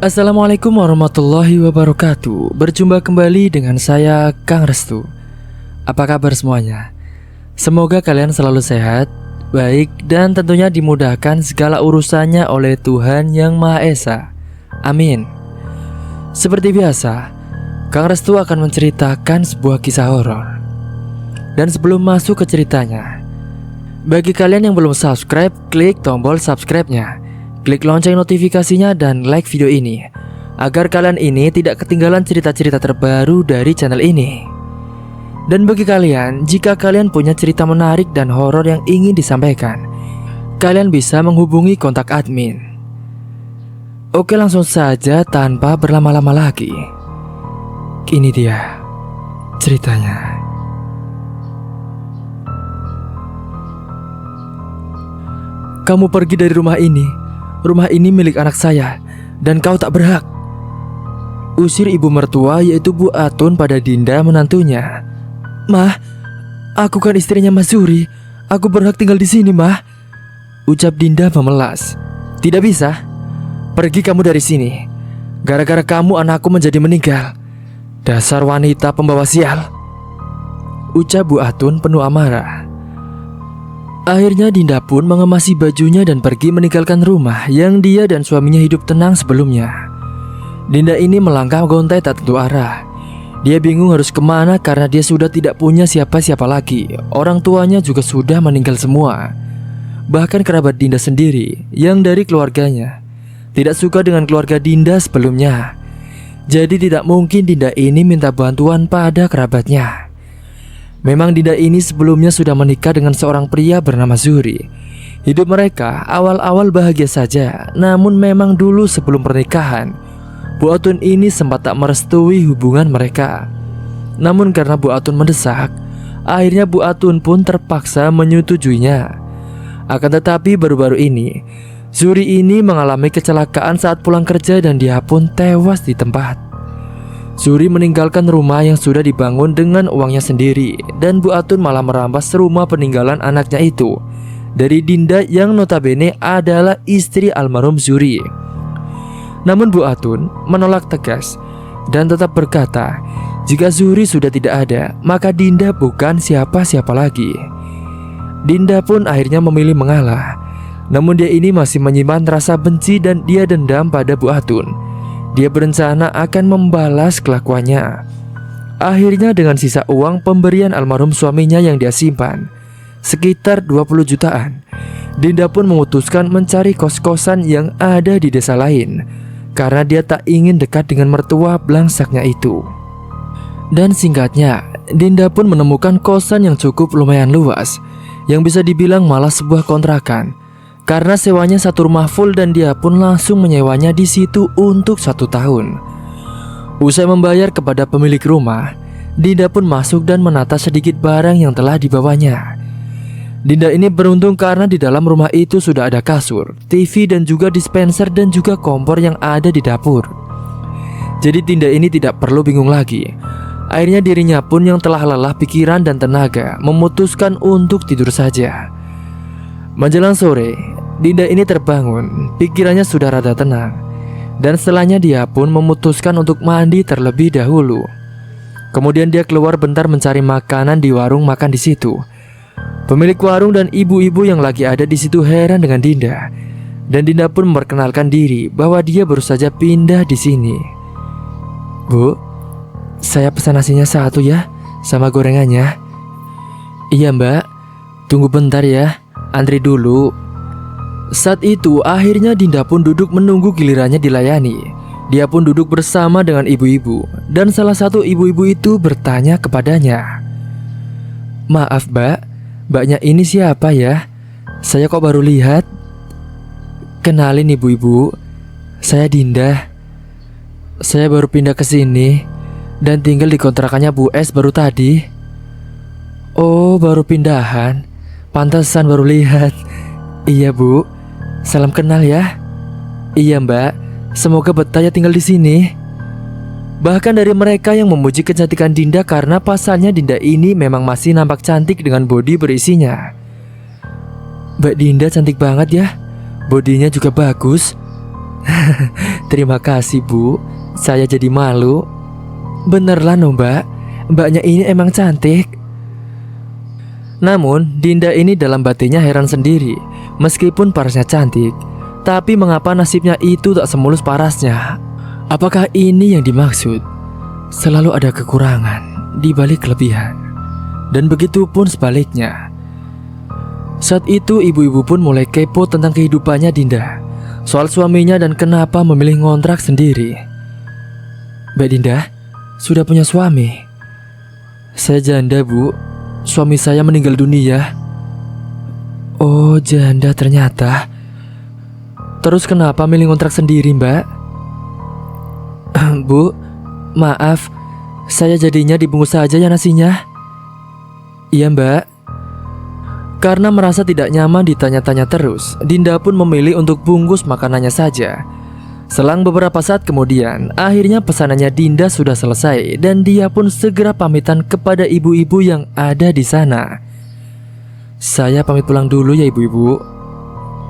Assalamualaikum warahmatullahi wabarakatuh. Berjumpa kembali dengan saya, Kang Restu. Apa kabar semuanya? Semoga kalian selalu sehat, baik, dan tentunya dimudahkan segala urusannya oleh Tuhan Yang Maha Esa. Amin. Seperti biasa, Kang Restu akan menceritakan sebuah kisah horor. Dan sebelum masuk ke ceritanya, bagi kalian yang belum subscribe, klik tombol subscribe-nya, klik lonceng notifikasinya dan like video ini agar kalian ini tidak ketinggalan cerita-cerita terbaru dari channel ini. Dan bagi kalian, jika kalian punya cerita menarik dan horor yang ingin disampaikan, kalian bisa menghubungi kontak admin. Oke, langsung saja tanpa berlama-lama lagi. Ini dia ceritanya. Kamu pergi dari rumah ini. Rumah ini milik anak saya, dan kau tak berhak. Usir ibu mertua, yaitu Bu Atun, pada Dinda menantunya. Mah, aku kan istrinya Mas Zuri. Aku berhak tinggal di sini, Mah, ucap Dinda memelas. Tidak bisa. Pergi kamu dari sini. Gara-gara kamu anakku menjadi meninggal. Dasar wanita pembawa sial, ucap Bu Atun penuh amarah. Akhirnya Dinda pun mengemasi bajunya dan pergi meninggalkan rumah yang dia dan suaminya hidup tenang sebelumnya. Dinda ini melangkah gontai tak tentu arah. Dia bingung harus kemana karena dia sudah tidak punya siapa-siapa lagi. Orang tuanya juga sudah meninggal semua. Bahkan kerabat Dinda sendiri yang dari keluarganya tidak suka dengan keluarga Dinda sebelumnya. Jadi tidak mungkin Dinda ini minta bantuan pada kerabatnya. Memang Dinda ini sebelumnya sudah menikah dengan seorang pria bernama Zuri. Hidup mereka awal-awal bahagia saja. Namun memang dulu sebelum pernikahan, Bu Atun ini sempat tak merestui hubungan mereka. Namun karena Bu Atun mendesak, akhirnya Bu Atun pun terpaksa menyetujuinya. Akan tetapi baru-baru ini, Zuri ini mengalami kecelakaan saat pulang kerja dan dia pun tewas di tempat. Zuri meninggalkan rumah yang sudah dibangun dengan uangnya sendiri, dan Bu Atun malah merampas rumah peninggalan anaknya itu dari Dinda yang notabene adalah istri almarhum Zuri. Namun Bu Atun menolak tegas dan tetap berkata, jika Zuri sudah tidak ada, maka Dinda bukan siapa-siapa lagi. Dinda pun akhirnya memilih mengalah. Namun dia ini masih menyimpan rasa benci dan dia dendam pada Bu Atun. Dia berencana akan membalas kelakuannya. Akhirnya dengan sisa uang pemberian almarhum suaminya yang dia simpan, sekitar 20 jutaan, Dinda pun memutuskan mencari kos-kosan yang ada di desa lain, karena dia tak ingin dekat dengan mertua blangsaknya itu. Dan singkatnya, Dinda pun menemukan kosan yang cukup lumayan luas, yang bisa dibilang malah sebuah kontrakan, karena sewanya satu rumah full dan dia pun langsung menyewanya di situ untuk 1 tahun. Usai membayar kepada pemilik rumah, Dinda pun masuk dan menata sedikit barang yang telah dibawanya. Dinda ini beruntung karena di dalam rumah itu sudah ada kasur, TV dan juga dispenser dan juga kompor yang ada di dapur. Jadi Dinda ini tidak perlu bingung lagi. Akhirnya dirinya pun yang telah lelah pikiran dan tenaga memutuskan untuk tidur saja. Menjelang sore, Dinda ini terbangun, pikirannya sudah rada tenang. Dan setelahnya dia pun memutuskan untuk mandi terlebih dahulu. Kemudian dia keluar bentar mencari makanan di warung makan di situ. Pemilik warung dan ibu-ibu yang lagi ada di situ heran dengan Dinda. Dan Dinda pun memperkenalkan diri bahwa dia baru saja pindah di sini. Bu, saya pesan nasinya 1 ya, sama gorengannya. Iya Mbak, tunggu bentar ya, antri dulu. Saat itu akhirnya Dinda pun duduk menunggu gilirannya dilayani. Dia pun duduk bersama dengan ibu-ibu, dan salah satu ibu-ibu itu bertanya kepadanya, maaf Mbak, mbaknya ini siapa ya? Saya kok baru lihat. Kenalin ibu-ibu, saya Dinda. Saya baru pindah ke sini dan tinggal di kontrakannya Bu S baru tadi. Oh, baru pindahan, pantesan baru lihat. Iya Bu, salam kenal ya. Iya Mbak, semoga betah ya tinggal di sini. Bahkan dari mereka yang memuji kecantikan Dinda karena pasalnya Dinda ini memang masih nampak cantik dengan bodi berisinya. Mbak Dinda cantik banget ya, bodinya juga bagus. Terima kasih Bu, saya jadi malu. Benerlah no Mbak, mbaknya ini emang cantik. Namun Dinda ini dalam batinnya heran sendiri. Meskipun parasnya cantik, tapi mengapa nasibnya itu tak semulus parasnya? Apakah ini yang dimaksud? Selalu ada kekurangan di balik kelebihan. Dan begitu pun sebaliknya. Saat itu ibu-ibu pun mulai kepo tentang kehidupannya Dinda, soal suaminya dan kenapa memilih ngontrak sendiri. Mbak Dinda, sudah punya suami? Saya janda Bu, suami saya meninggal dunia. Oh janda ternyata. Terus kenapa milih ngontrak sendiri Mbak? Bu, maaf, saya jadinya dibungkus saja ya nasinya. Iya Mbak. Karena merasa tidak nyaman ditanya-tanya terus, Dinda pun memilih untuk bungkus makanannya saja. Selang beberapa saat kemudian, akhirnya pesanannya Dinda sudah selesai dan dia pun segera pamitan kepada ibu-ibu yang ada di sana. Saya pamit pulang dulu ya ibu-ibu.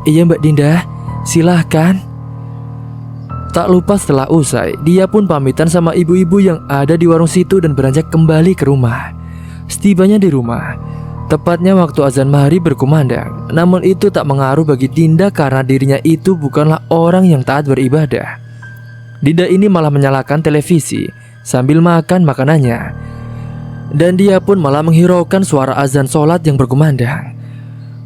Iya Mbak Dinda, silahkan. Tak lupa setelah usai, dia pun pamitan sama ibu-ibu yang ada di warung situ dan beranjak kembali ke rumah. Setibanya di rumah, tepatnya waktu azan maghrib berkumandang. Namun itu tak mengaruh bagi Dinda karena dirinya itu bukanlah orang yang taat beribadah. Dinda ini malah menyalakan televisi sambil makan makanannya. Dan dia pun malah menghiraukan suara azan sholat yang berkumandang.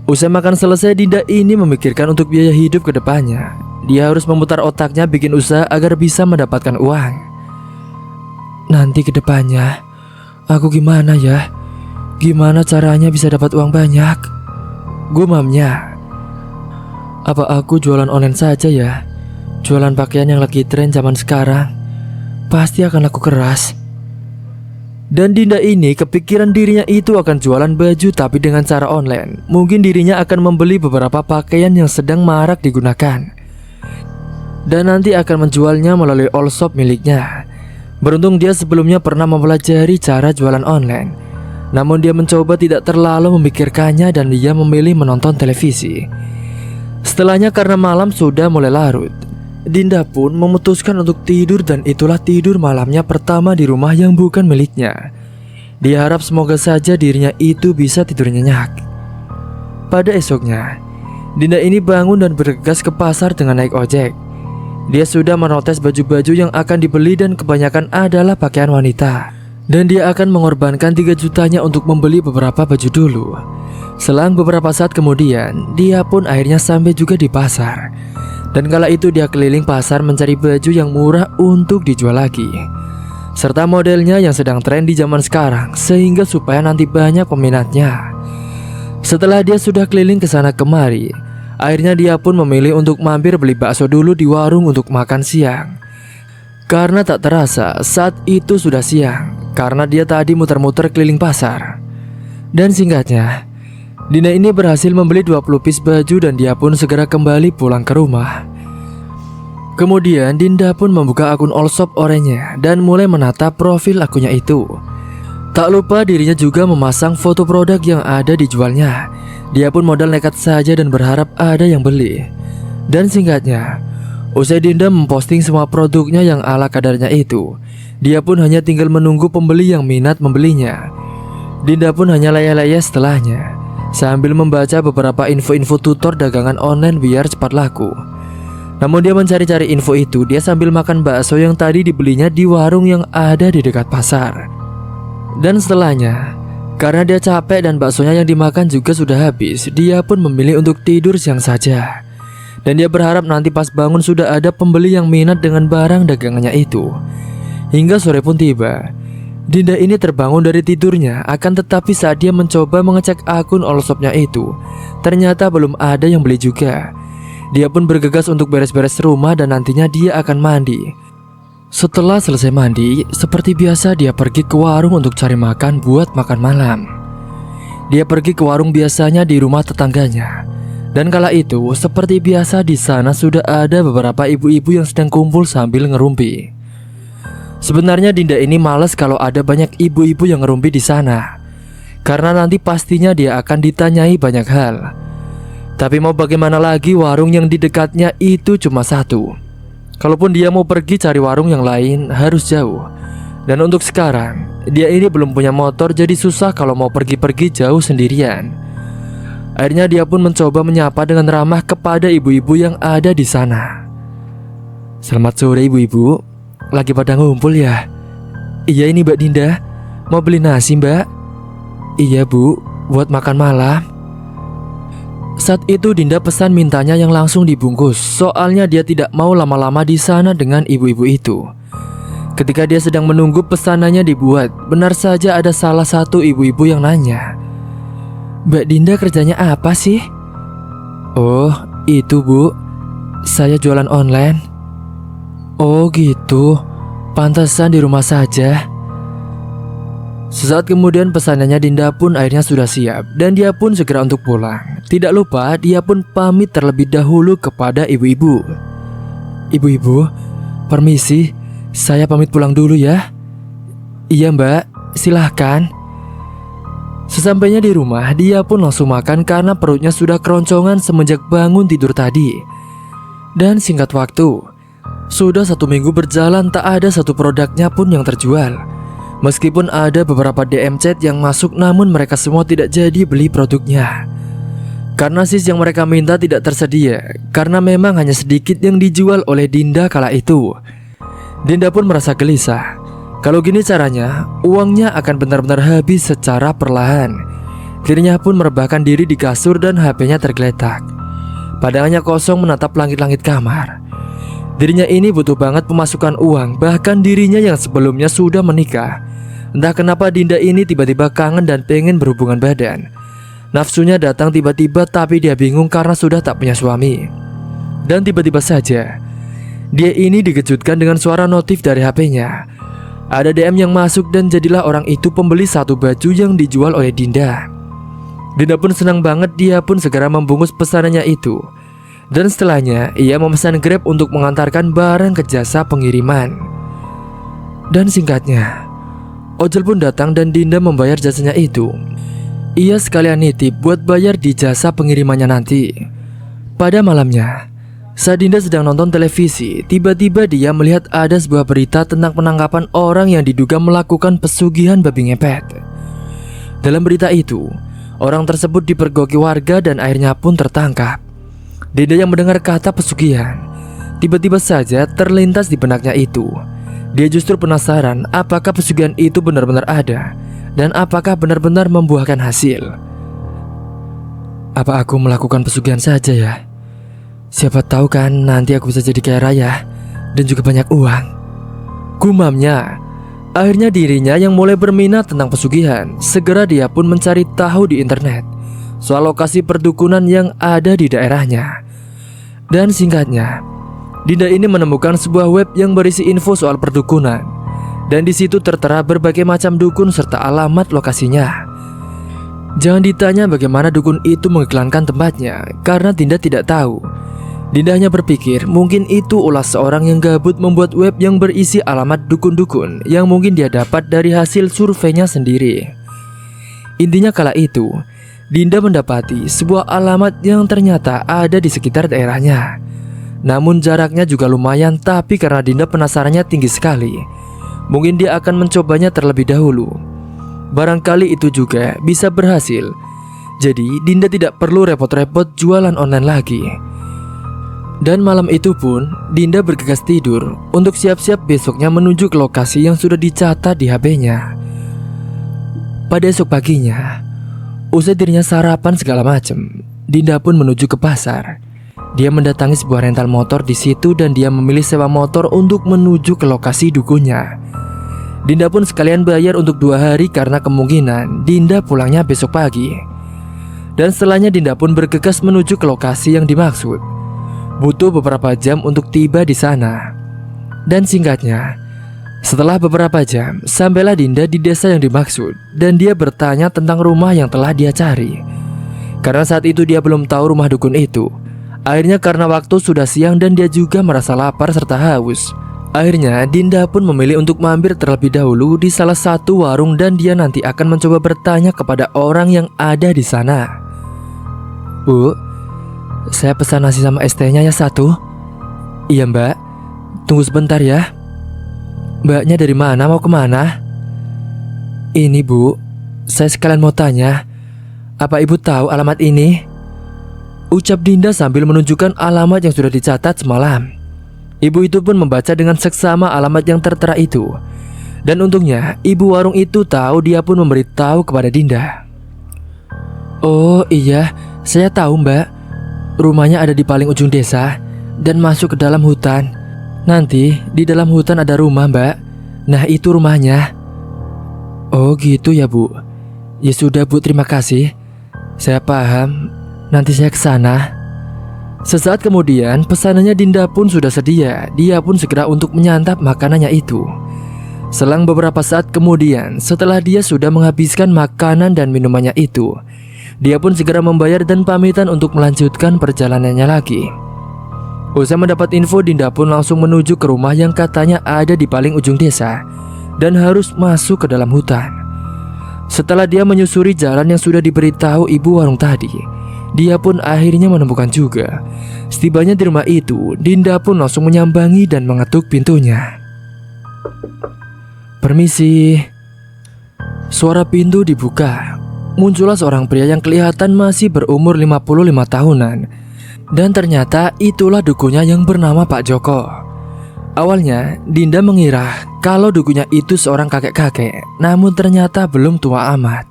Usai makan selesai, Dinda ini memikirkan untuk biaya hidup ke depannya. Dia harus memutar otaknya bikin usaha agar bisa mendapatkan uang. Nanti ke depannya aku gimana ya? Gimana caranya bisa dapat uang banyak? Gumamnya. Apa aku jualan online saja ya? Jualan pakaian yang lagi tren zaman sekarang. Pasti akan laku keras. Dan Dinda ini kepikiran dirinya itu akan jualan baju tapi dengan cara online. Mungkin dirinya akan membeli beberapa pakaian yang sedang marak digunakan dan nanti akan menjualnya melalui all shop miliknya. Beruntung dia sebelumnya pernah mempelajari cara jualan online. Namun dia mencoba tidak terlalu memikirkannya dan dia memilih menonton televisi. Setelahnya karena malam sudah mulai larut, Dinda pun memutuskan untuk tidur dan itulah tidur malamnya pertama di rumah yang bukan miliknya. Dia harap semoga saja dirinya itu bisa tidur nyenyak. Pada esoknya, Dinda ini bangun dan bergegas ke pasar dengan naik ojek. Dia sudah menotes baju-baju yang akan dibeli dan kebanyakan adalah pakaian wanita. Dan dia akan mengorbankan 3 jutanya untuk membeli beberapa baju dulu. Selang beberapa saat kemudian, dia pun akhirnya sampai juga di pasar. Dan kala itu dia keliling pasar mencari baju yang murah untuk dijual lagi, serta modelnya yang sedang tren di zaman sekarang, sehingga supaya nanti banyak peminatnya. Setelah dia sudah keliling ke sana kemari, akhirnya dia pun memilih untuk mampir beli bakso dulu di warung untuk makan siang. Karena tak terasa saat itu sudah siang, karena dia tadi muter-muter keliling pasar. Dan singkatnya, Dinda ini berhasil membeli 20 piece baju dan dia pun segera kembali pulang ke rumah. Kemudian Dinda pun membuka akun Allshop oranye dan mulai menata profil akunnya itu. Tak lupa dirinya juga memasang foto produk yang ada dijualnya. Dia pun modal nekat saja dan berharap ada yang beli. Dan singkatnya, usai Dinda memposting semua produknya yang ala kadarnya itu, dia pun hanya tinggal menunggu pembeli yang minat membelinya. Dinda pun hanya layah-layah setelahnya, sambil membaca beberapa info-info tutor dagangan online biar cepat laku. Namun dia mencari-cari info itu, dia sambil makan bakso yang tadi dibelinya di warung yang ada di dekat pasar. Dan setelahnya, karena dia capek dan baksonya yang dimakan juga sudah habis, dia pun memilih untuk tidur siang saja. Dan dia berharap nanti pas bangun sudah ada pembeli yang minat dengan barang dagangannya itu. Hingga sore pun tiba. Dinda ini terbangun dari tidurnya, akan tetapi saat dia mencoba mengecek akun Allshopnya itu, ternyata belum ada yang beli juga. Dia pun bergegas untuk beres-beres rumah dan nantinya dia akan mandi. Setelah selesai mandi, seperti biasa dia pergi ke warung untuk cari makan buat makan malam. Dia pergi ke warung biasanya di rumah tetangganya. Dan kala itu, seperti biasa di sana sudah ada beberapa ibu-ibu yang sedang kumpul sambil ngerumpi. Sebenarnya Dinda ini malas kalau ada banyak ibu-ibu yang ngerumpi di sana, karena nanti pastinya dia akan ditanyai banyak hal. Tapi mau bagaimana lagi, warung yang di dekatnya itu cuma satu. Kalaupun dia mau pergi cari warung yang lain harus jauh. Dan untuk sekarang, dia ini belum punya motor, jadi susah kalau mau pergi-pergi jauh sendirian. Akhirnya dia pun mencoba menyapa dengan ramah kepada ibu-ibu yang ada di sana. "Selamat sore ibu-ibu, lagi pada ngumpul ya?" "Iya ini Mbak Dinda, mau beli nasi Mbak?" "Iya Bu, buat makan malam." Saat itu Dinda pesan mintanya yang langsung dibungkus, soalnya dia tidak mau lama-lama di sana dengan ibu-ibu itu. Ketika dia sedang menunggu pesanannya dibuat, benar saja ada salah satu ibu-ibu yang nanya, "Mbak Dinda kerjanya apa sih?" "Oh, itu Bu, saya jualan online." "Oh gitu, pantesan di rumah saja." Sesaat kemudian pesanannya Dinda pun akhirnya sudah siap dan dia pun segera untuk pulang. Tidak lupa dia pun pamit terlebih dahulu kepada ibu-ibu. "Ibu-ibu, permisi, saya pamit pulang dulu ya." "Iya Mbak, silahkan." Sesampainya di rumah, dia pun langsung makan karena perutnya sudah keroncongan semenjak bangun tidur tadi. Dan singkat waktu, sudah 1 minggu berjalan tak ada satu produknya pun yang terjual. Meskipun ada beberapa DM chat yang masuk, namun mereka semua tidak jadi beli produknya. Karena sis yang mereka minta tidak tersedia, karena memang hanya sedikit yang dijual oleh Dinda kala itu. Dinda pun merasa gelisah. Kalau gini caranya, uangnya akan benar-benar habis secara perlahan. Dirinya pun merebahkan diri di kasur dan HP-nya tergeletak. Pandangannya kosong menatap langit-langit kamar. Dirinya ini butuh banget pemasukan uang, bahkan dirinya yang sebelumnya sudah menikah. Entah kenapa Dinda ini tiba-tiba kangen dan pengen berhubungan badan. Nafsunya datang tiba-tiba, tapi dia bingung karena sudah tak punya suami. Dan tiba-tiba saja dia ini dikejutkan dengan suara notif dari HP-nya. Ada DM yang masuk dan jadilah orang itu pembeli satu baju yang dijual oleh Dinda. Dinda pun senang banget, dia pun segera membungkus pesanannya itu. Dan setelahnya ia memesan Grab untuk mengantarkan barang ke jasa pengiriman. Dan singkatnya, ojol pun datang dan Dinda membayar jasanya itu. Ia sekalian nitip buat bayar di jasa pengirimannya nanti. Pada malamnya, saat Dinda sedang nonton televisi, tiba-tiba dia melihat ada sebuah berita tentang penangkapan orang yang diduga melakukan pesugihan babi ngepet. Dalam berita itu, orang tersebut dipergoki warga dan akhirnya pun tertangkap. Dinda yang mendengar kata pesugihan, tiba-tiba saja terlintas di benaknya itu. Dia justru penasaran apakah pesugihan itu benar-benar ada dan apakah benar-benar membuahkan hasil. "Apa aku melakukan pesugihan saja ya? Siapa tahu kan nanti aku bisa jadi kaya raya dan juga banyak uang," gumamnya. Akhirnya dirinya yang mulai berminat tentang pesugihan. Segera dia pun mencari tahu di internet soal lokasi perdukunan yang ada di daerahnya. Dan singkatnya, Dinda ini menemukan sebuah web yang berisi info soal perdukunan. Dan di situ tertera berbagai macam dukun serta alamat lokasinya. Jangan ditanya bagaimana dukun itu mengiklankan tempatnya, karena Dinda tidak tahu. Dinda hanya berpikir mungkin itu ulah seorang yang gabut membuat web yang berisi alamat dukun-dukun yang mungkin dia dapat dari hasil surveinya sendiri. Intinya kala itu, Dinda mendapati sebuah alamat yang ternyata ada di sekitar daerahnya. Namun jaraknya juga lumayan, tapi karena Dinda penasarannya tinggi sekali, mungkin dia akan mencobanya terlebih dahulu. Barangkali itu juga bisa berhasil. Jadi Dinda tidak perlu repot-repot jualan online lagi. Dan malam itu pun Dinda bergegas tidur untuk siap-siap besoknya menuju ke lokasi yang sudah dicatat di HP-nya. Pada esok paginya, usai dirinya sarapan segala macam, Dinda pun menuju ke pasar. Dia mendatangi sebuah rental motor di situ dan dia memilih sewa motor untuk menuju ke lokasi dukunnya. Dinda pun sekalian bayar untuk 2 hari karena kemungkinan Dinda pulangnya besok pagi. Dan setelahnya Dinda pun bergegas menuju ke lokasi yang dimaksud. Butuh beberapa jam untuk tiba di sana. Dan singkatnya, setelah beberapa jam, sampailah Dinda di desa yang dimaksud dan dia bertanya tentang rumah yang telah dia cari. Karena saat itu dia belum tahu rumah dukun itu. Akhirnya karena waktu sudah siang dan dia juga merasa lapar serta haus, akhirnya Dinda pun memilih untuk mampir terlebih dahulu di salah satu warung dan dia nanti akan mencoba bertanya kepada orang yang ada di sana. "Bu, saya pesan nasi sama es tehnya ya 1. "Iya Mbak, Tunggu sebentar ya. Mbaknya dari mana, mau kemana? Ini Bu, saya sekalian mau tanya, apa Ibu tahu alamat ini? Ucap Dinda sambil menunjukkan alamat yang sudah dicatat semalam. Ibu itu pun membaca dengan seksama alamat yang tertera itu. Dan untungnya ibu warung itu tahu, dia pun memberitahu kepada Dinda. Oh iya, saya tahu Mbak. Rumahnya ada di paling ujung desa dan masuk ke dalam hutan. Nanti di dalam hutan ada rumah Mbak. Nah itu rumahnya. Oh gitu ya Bu. Ya sudah Bu, terima kasih. Saya paham. Nanti saya ke sana. Sesaat kemudian pesanannya Dinda pun sudah sedia. Dia pun segera untuk menyantap makanannya itu. Selang beberapa saat kemudian, setelah dia sudah menghabiskan makanan dan minumannya itu, dia pun segera membayar dan pamitan untuk melanjutkan perjalanannya lagi. Usai mendapat info, Dinda pun langsung menuju ke rumah yang katanya ada di paling ujung desa dan harus masuk ke dalam hutan. Setelah dia menyusuri jalan yang sudah diberitahu ibu warung tadi, dia pun akhirnya menemukan juga. Setibanya di rumah itu, Dinda pun langsung menyambangi dan mengetuk pintunya. Permisi. Suara pintu dibuka. Muncullah seorang pria yang kelihatan masih berumur 55 tahunan. Dan ternyata itulah dukunya yang bernama Pak Joko. Awalnya Dinda mengira kalau dukunya itu seorang kakek-kakek, namun ternyata belum tua amat.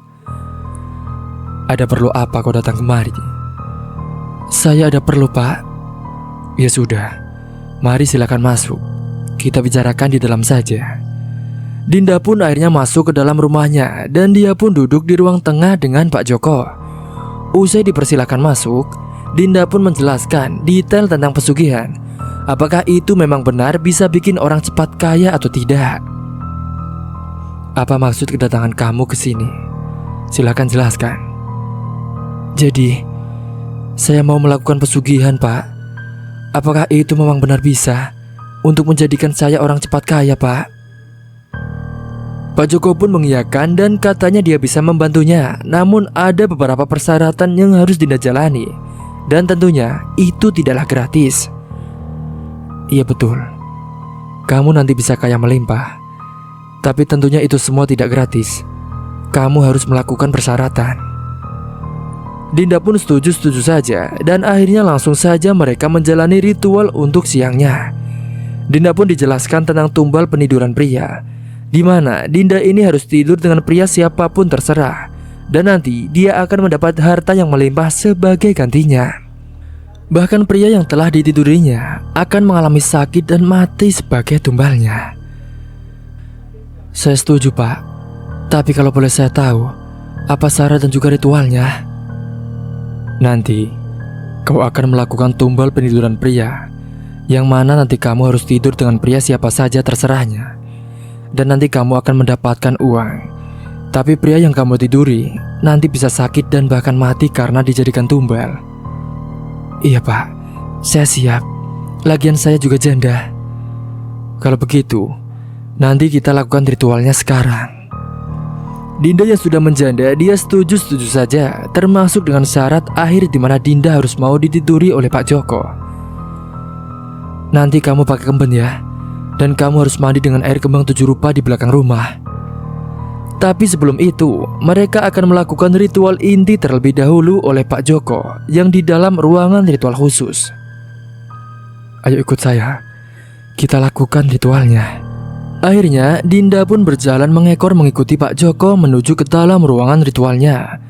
Ada perlu apa kau datang kemari? Saya ada perlu Pak. Ya sudah, mari silakan masuk. Kita bicarakan di dalam saja. Dinda pun akhirnya masuk ke dalam rumahnya dan dia pun duduk di ruang tengah dengan Pak Joko. Usai dipersilakan masuk, Dinda pun menjelaskan detail tentang pesugihan. Apakah itu memang benar bisa bikin orang cepat kaya atau tidak? Apa maksud kedatangan kamu ke sini? Silakan jelaskan. Jadi, saya mau melakukan pesugihan, Pak. Apakah itu memang benar bisa untuk menjadikan saya orang cepat kaya, Pak? Pak Joko pun mengiyakan dan katanya dia bisa membantunya. Namun ada beberapa persyaratan yang harus Dinda jalani. Dan tentunya itu tidaklah gratis. Iya betul. Kamu nanti bisa kaya melimpah. Tapi tentunya itu semua tidak gratis. Kamu harus melakukan persyaratan. Dinda pun setuju-setuju saja. Dan akhirnya langsung saja mereka menjalani ritual untuk siangnya. Dinda pun dijelaskan tentang tumbal peniduran pria, di mana Dinda ini harus tidur dengan pria siapapun terserah, dan nanti dia akan mendapat harta yang melimpah sebagai gantinya. Bahkan pria yang telah ditidurinya akan mengalami sakit dan mati sebagai tumbalnya. Saya setuju Pak. Tapi kalau boleh saya tahu, apa syarat dan juga ritualnya? Nanti kau akan melakukan tumbal peniduran pria, yang mana nanti kamu harus tidur dengan pria siapa saja terserahnya. Dan nanti kamu akan mendapatkan uang. Tapi pria yang kamu tiduri nanti bisa sakit dan bahkan mati karena dijadikan tumbal. Iya Pak, saya siap. Lagian saya juga janda. Kalau begitu, nanti kita lakukan ritualnya sekarang. Dinda yang sudah menjanda, dia setuju-setuju saja, termasuk dengan syarat akhir di mana Dinda harus mau ditiduri oleh Pak Joko. Nanti kamu pakai kemben ya. Dan kamu harus mandi dengan air kembang 7 rupa di belakang rumah. Tapi sebelum itu, mereka akan melakukan ritual inti terlebih dahulu oleh Pak Joko yang di dalam ruangan ritual khusus. Ayo ikut saya, kita lakukan ritualnya. Akhirnya Dinda pun berjalan mengekor mengikuti Pak Joko menuju ke dalam ruangan ritualnya.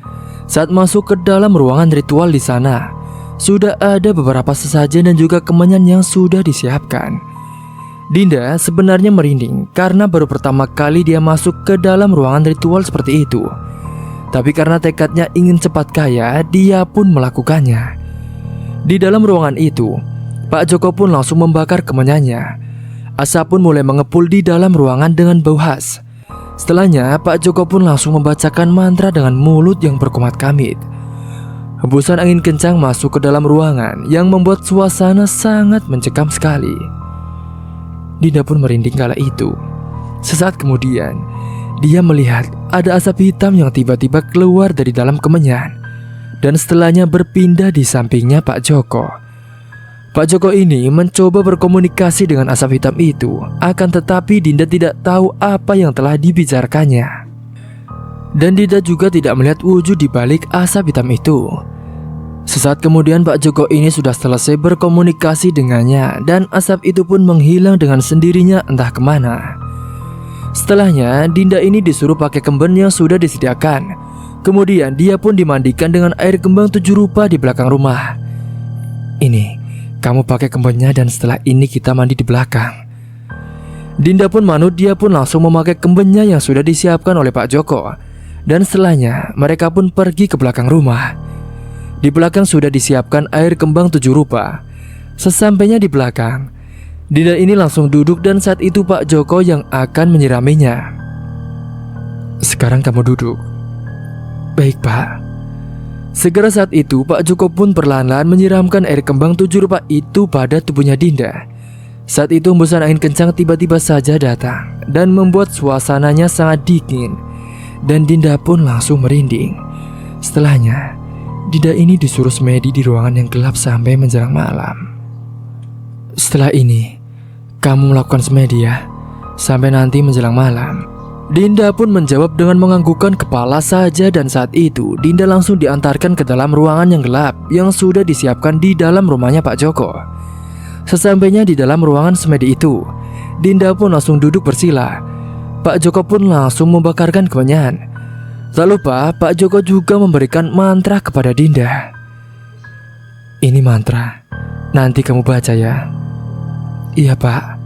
Saat masuk ke dalam ruangan ritual di sana, sudah ada beberapa sesajen dan juga kemenyan yang sudah disiapkan. Dinda sebenarnya merinding karena baru pertama kali dia masuk ke dalam ruangan ritual seperti itu. Tapi karena tekadnya ingin cepat kaya, dia pun melakukannya. Di dalam ruangan itu, Pak Joko pun langsung membakar kemenyannya. Asap pun mulai mengepul di dalam ruangan dengan bau khas. Setelahnya, Pak Joko pun langsung membacakan mantra dengan mulut yang berkumat kamit. Hembusan angin kencang masuk ke dalam ruangan yang membuat suasana sangat mencekam sekali. Dinda pun merinding kala itu. Sesaat kemudian, dia melihat ada asap hitam yang tiba-tiba keluar dari dalam kemenyan, dan setelahnya berpindah di sampingnya Pak Joko. Pak Joko ini mencoba berkomunikasi dengan asap hitam itu, akan tetapi Dinda tidak tahu apa yang telah dibicarakannya. Dan Dinda juga tidak melihat wujud di balik asap hitam itu. Sesaat kemudian Pak Joko ini sudah selesai berkomunikasi dengannya, dan asap itu pun menghilang dengan sendirinya entah kemana. Setelahnya Dinda ini disuruh pakai kemben yang sudah disediakan. Kemudian dia pun dimandikan dengan air kembang 7 rupa di belakang rumah. Ini, kamu pakai kembennya dan setelah ini kita mandi di belakang. Dinda pun manut, dia pun langsung memakai kembennya yang sudah disiapkan oleh Pak Joko. Dan setelahnya mereka pun pergi ke belakang rumah. Di belakang sudah disiapkan air kembang 7 rupa. Sesampainya di belakang, Dinda ini langsung duduk dan saat itu Pak Joko yang akan menyiraminya. Sekarang kamu duduk. Baik Pak. Segera saat itu Pak Joko pun perlahan-lahan menyiramkan air kembang 7 rupa itu pada tubuhnya Dinda. Saat itu hembusan angin kencang tiba-tiba saja datang dan membuat suasananya sangat dingin. Dan Dinda pun langsung merinding. Setelahnya Dinda ini disuruh semedi di ruangan yang gelap sampai menjelang malam. Setelah ini kamu melakukan semedi ya, sampai nanti menjelang malam. Dinda pun menjawab dengan menganggukkan kepala saja dan saat itu Dinda langsung diantarkan ke dalam ruangan yang gelap yang sudah disiapkan di dalam rumahnya Pak Joko. Sesampainya di dalam ruangan semedi itu, Dinda pun langsung duduk bersila. Pak Joko pun langsung membakarkan kemenyan. Tak lupa Pak Joko juga memberikan mantra kepada Dinda. Ini mantra, nanti kamu baca ya. Iya Pak.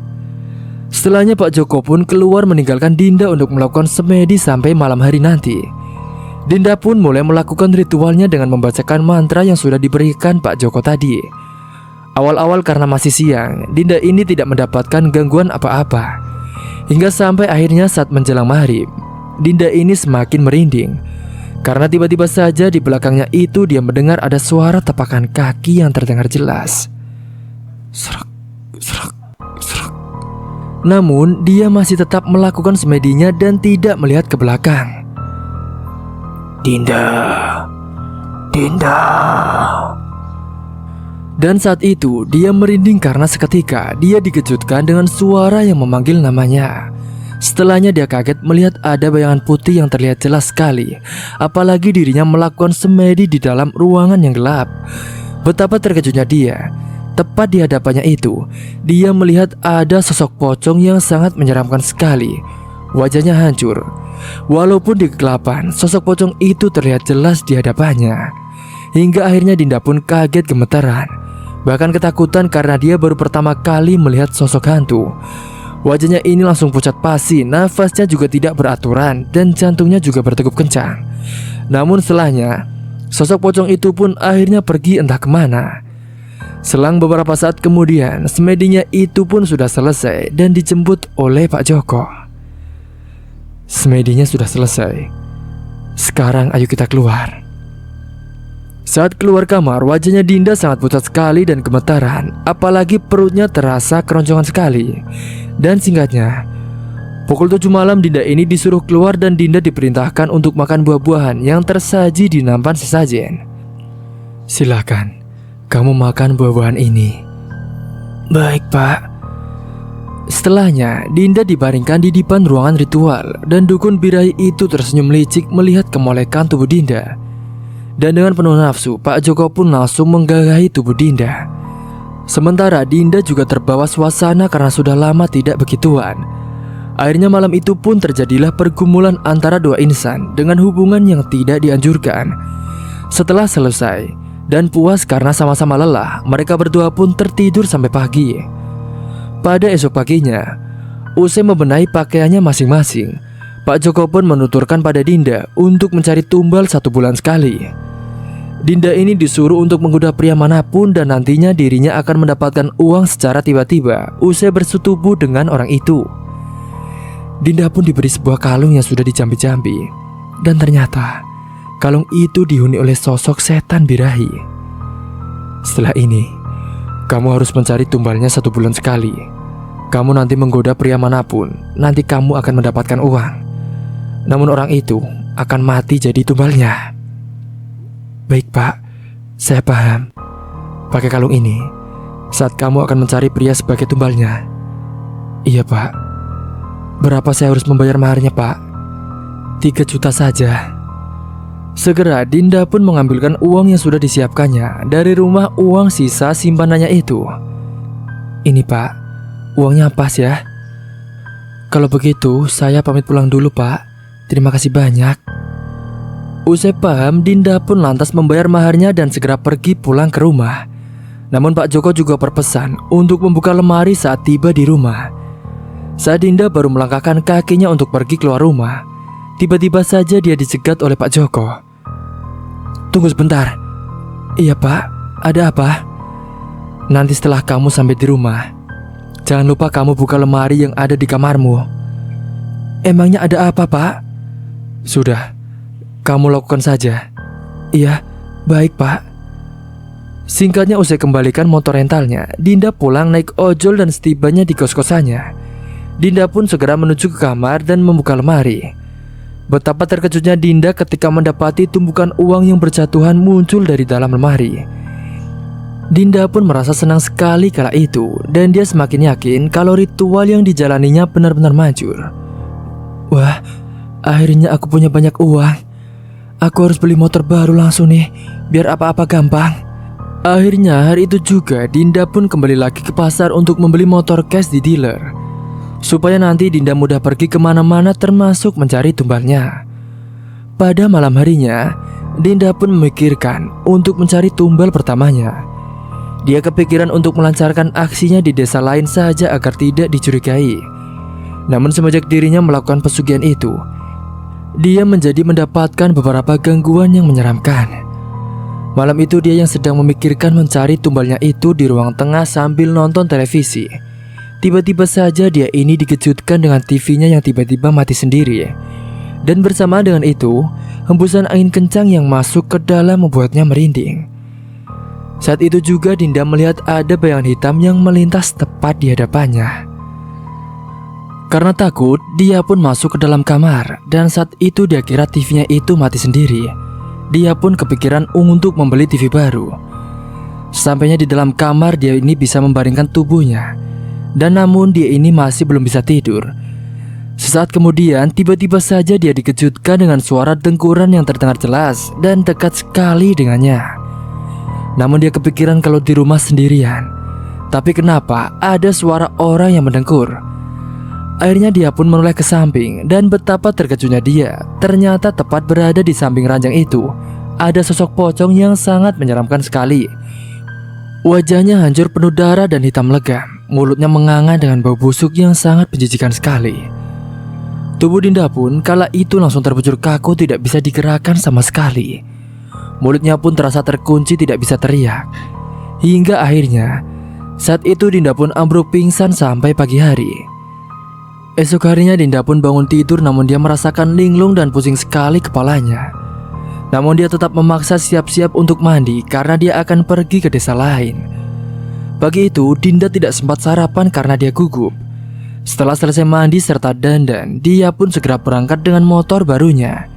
Setelahnya Pak Joko pun keluar meninggalkan Dinda untuk melakukan semedi sampai malam hari nanti. Dinda pun mulai melakukan ritualnya dengan membacakan mantra yang sudah diberikan Pak Joko tadi. Awal-awal karena masih siang, Dinda ini tidak mendapatkan gangguan apa-apa. Hingga sampai akhirnya saat menjelang maghrib, Dinda ini semakin merinding. Karena tiba-tiba saja di belakangnya itu dia mendengar ada suara tapakan kaki yang terdengar jelas. Serak, serak, serak. Namun dia masih tetap melakukan semedinya dan tidak melihat ke belakang. Dinda, Dinda. Dan saat itu dia merinding karena seketika dia dikejutkan dengan suara yang memanggil namanya. Setelahnya dia kaget melihat ada bayangan putih yang terlihat jelas sekali. Apalagi dirinya melakukan semedi di dalam ruangan yang gelap. Betapa terkejutnya dia. Tepat di hadapannya itu, dia melihat ada sosok pocong yang sangat menyeramkan sekali. Wajahnya hancur. Walaupun di kegelapan, sosok pocong itu terlihat jelas di hadapannya. Hingga akhirnya Dinda pun kaget gemetaran. Bahkan ketakutan karena dia baru pertama kali melihat sosok hantu. Wajahnya ini langsung pucat pasi, nafasnya juga tidak beraturan, dan jantungnya juga berdegup kencang. Namun setelahnya, sosok pocong itu pun akhirnya pergi entah kemana. Selang beberapa saat kemudian, semedinya itu pun sudah selesai dan dijemput oleh Pak Joko. Semedinya sudah selesai. Sekarang ayo kita keluar. Saat keluar kamar, wajahnya Dinda sangat pucat sekali dan gemetaran. Apalagi perutnya terasa keroncongan sekali. Dan singkatnya, pukul 7 malam Dinda ini disuruh keluar dan Dinda diperintahkan untuk makan buah-buahan yang tersaji di nampan sesajen. Silakan, kamu makan buah-buahan ini. Baik Pak. Setelahnya Dinda dibaringkan di depan ruangan ritual. Dan dukun birahi itu tersenyum licik melihat kemolekan tubuh Dinda. Dan dengan penuh nafsu, Pak Joko pun langsung menggagahi tubuh Dinda. Sementara Dinda juga terbawa suasana karena sudah lama tidak begituan. Akhirnya malam itu pun terjadilah pergumulan antara dua insan dengan hubungan yang tidak dianjurkan. Setelah selesai dan puas karena sama-sama lelah, mereka berdua pun tertidur sampai pagi. Pada esok paginya, usai membenahi pakaiannya masing-masing, Pak Joko pun menuturkan pada Dinda untuk mencari tumbal 1 bulan sekali. Dinda ini disuruh untuk menggoda pria manapun dan nantinya dirinya akan mendapatkan uang secara tiba-tiba usai bersetubuh dengan orang itu. Dinda pun diberi sebuah kalung yang sudah dijampi-jampi. Dan ternyata kalung itu dihuni oleh sosok setan birahi. Setelah ini, kamu harus mencari tumbalnya 1 bulan sekali. Kamu nanti menggoda pria manapun, nanti kamu akan mendapatkan uang. Namun orang itu akan mati jadi tumbalnya. Baik Pak, saya paham. Pakai kalung ini, saat kamu akan mencari pria sebagai tumbalnya. Iya pak. Berapa saya harus membayar maharnya pak? 3 juta saja. Segera Dinda pun mengambilkan uang yang sudah disiapkannya dari rumah uang sisa simpanannya itu. Ini pak, uangnya pas ya. Kalau begitu saya pamit pulang dulu pak. Terima kasih banyak. Usai paham, Dinda pun lantas membayar maharnya dan segera pergi pulang ke rumah. Namun Pak Joko juga berpesan untuk membuka lemari saat tiba di rumah. Saat Dinda baru melangkahkan kakinya untuk pergi keluar rumah, tiba-tiba saja dia dicegat oleh Pak Joko. Tunggu sebentar. Iya pak, ada apa? Nanti setelah kamu sampai di rumah, jangan lupa kamu buka lemari yang ada di kamarmu. Emangnya ada apa pak? Sudah, kamu lakukan saja. Iya, baik pak. Singkatnya usai kembalikan motor rentalnya, Dinda pulang naik ojol dan setibanya di kos-kosannya, Dinda pun segera menuju ke kamar dan membuka lemari. Betapa terkejutnya Dinda ketika mendapati tumpukan uang yang berjatuhan muncul dari dalam lemari. Dinda pun merasa senang sekali kala itu, dan dia semakin yakin kalau ritual yang dijalaninya benar-benar manjur. Wah, akhirnya aku punya banyak uang. Aku harus beli motor baru langsung nih, biar apa-apa gampang. Akhirnya hari itu juga Dinda pun kembali lagi ke pasar untuk membeli motor cash di dealer, supaya nanti Dinda mudah pergi kemana-mana termasuk mencari tumbalnya. Pada malam harinya, Dinda pun memikirkan untuk mencari tumbal pertamanya. Dia kepikiran untuk melancarkan aksinya di desa lain saja agar tidak dicurigai. Namun semenjak dirinya melakukan pesugihan itu, dia menjadi mendapatkan beberapa gangguan yang menyeramkan. Malam itu dia yang sedang memikirkan mencari tumbalnya itu di ruang tengah sambil nonton televisi. Tiba-tiba saja dia ini dikejutkan dengan TV-nya yang tiba-tiba mati sendiri. Dan bersamaan dengan itu, hembusan angin kencang yang masuk ke dalam membuatnya merinding. Saat itu juga Dinda melihat ada bayangan hitam yang melintas tepat di hadapannya. Karena takut, dia pun masuk ke dalam kamar, dan saat itu dia kira TV-nya itu mati sendiri. Dia pun kepikiran untuk membeli TV baru. Sampainya di dalam kamar, dia ini bisa membaringkan tubuhnya. Dan namun dia ini masih belum bisa tidur. Sesaat kemudian, tiba-tiba saja dia dikejutkan dengan suara dengkuran yang terdengar jelas dan dekat sekali dengannya. Namun dia kepikiran kalau di rumah sendirian. Tapi kenapa ada suara orang yang mendengkur? Akhirnya dia pun menoleh ke samping, dan betapa terkejutnya dia. Ternyata tepat berada di samping ranjang itu ada sosok pocong yang sangat menyeramkan sekali. Wajahnya hancur penuh darah dan hitam legam. Mulutnya menganga dengan bau busuk yang sangat menjijikan sekali. Tubuh Dinda pun kala itu langsung terbujur kaku, tidak bisa digerakkan sama sekali. Mulutnya pun terasa terkunci, tidak bisa teriak. Hingga akhirnya saat itu Dinda pun ambruk pingsan sampai pagi hari. Esok harinya Dinda pun bangun tidur, namun dia merasakan linglung dan pusing sekali kepalanya. Namun dia tetap memaksa siap-siap untuk mandi karena dia akan pergi ke desa lain. Pagi itu Dinda tidak sempat sarapan karena dia gugup. Setelah selesai mandi serta dandan, dia pun segera berangkat dengan motor barunya.